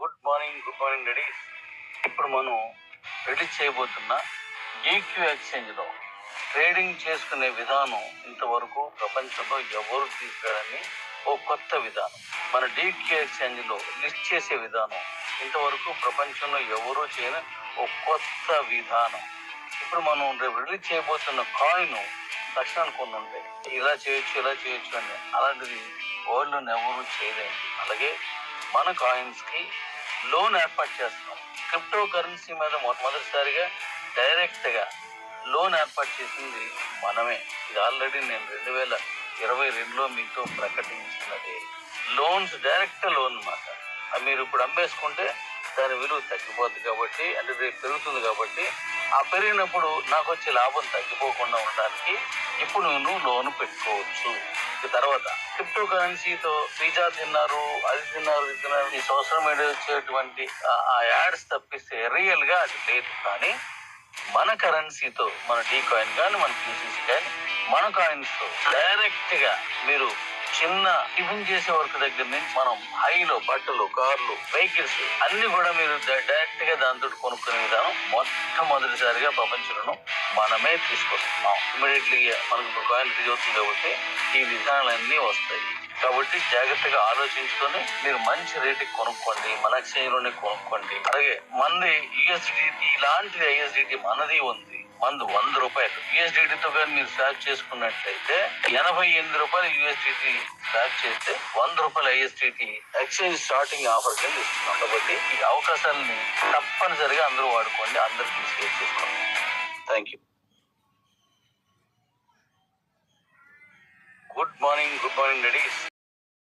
Good morning ready. ఇప్పుడు మనం release చేయబోతున్న డీక్యూ ఎక్స్చేంజ్లో ట్రేడింగ్ చేసుకునే విధానం ఇంతవరకు ప్రపంచంలో ఎవరు తీసుకురాని ఓ కొత్త విధానం. మన డీక్యూ ఎక్స్చేంజ్లో లిస్ట్ చేసే విధానం ఇంతవరకు ప్రపంచంలో ఎవరూ చేయని ఓ కొత్త విధానం. ఇప్పుడు మనం రేపు రిలీజ్ చేయబోతున్న కాయిన్ లక్షణాలు కొన్ని ఉంటాయి. ఇలా చేయొచ్చు అని. అలాంటిది వరల్డ్లో ఎవరు చేయలేదు. అలాగే మన కాయిన్స్కి లోన్ ఏర్పాటు చేస్తున్నాం. క్రిప్టో కరెన్సీ మీద మొట్టమొదటిసారిగా డైరెక్ట్గా లోన్ ఏర్పాటు చేసింది మనమే. ఇది ఆల్రెడీ నేను 2022లో మీతో ప్రకటించినది. లోన్స్ డైరెక్ట్ లోన్ అన్నమాట. అది మీరు ఇప్పుడు అమ్మేసుకుంటే దాని విలువ తగ్గిపోతుంది కాబట్టి, అంటే రేపు పెరుగుతుంది కాబట్టి, ఆ పెరిగినప్పుడు నాకు వచ్చే లాభం తగ్గిపోకుండా ఉండడానికి ఇప్పుడు నువ్వు లోన్ పెట్టుకోవచ్చు. తర్వాత క్రిప్టో కరెన్సీతో పిజ్జా తిన్నారు, అది తిన్నారు, ఈ సోషల్ మీడియా వచ్చేటువంటి ఆ యాడ్స్ తప్పిస్తే రియల్ గా అది లేదు. కానీ మన కరెన్సీతో, మన డీ కాయిన్ కానీ, మన పీసీసీ కానీ, మన కాయిన్స్ తో డైరెక్ట్ గా మీరు చిన్న టిఫిన్ చేసే వర్క్ దగ్గర నుంచి మనం హైలో బట్టలు, కార్లు, వెహికల్స్ అన్ని కూడా మీరు డైరెక్ట్ గా దాంతో కొనుక్కునే విధానం మొట్టమొదటిసారిగా ప్రపంచంలో మనమే తీసుకొస్తున్నాం. ఇమీడియట్లీ మనకు ఇప్పుడు కాయిన్ రిలీజ్ అవుతుంది కాబట్టి ఈ విధానాలన్నీ వస్తాయి. కాబట్టి జాగ్రత్తగా ఆలోచించుకొని మీరు మంచి రేటుకి కొనుక్కోండి. మన ఎక్స్చేంజ్ లోనే కొనుక్కోండి. అలాగే మనది యుఎస్డిటి, ఇలాంటిది ఐఎస్డిటి మనది ఉంది. మందు ₹100 యుఎస్డిటితో కానీ మీరు స్వాప్ చేసుకున్నట్లయితే ₹88 యుఎస్డిటి స్వాప్ చేస్తే ₹100 ఐఎస్డిటి ఎక్స్చేంజ్ స్టార్టింగ్ ఆఫర్ కింద ఇస్తున్నాం. కాబట్టి ఈ అవకాశాలని తప్పనిసరిగా అందరూ వాడుకోండి. అందరికీ షేర్ చేసుకోండి. Thank you. Good morning ready.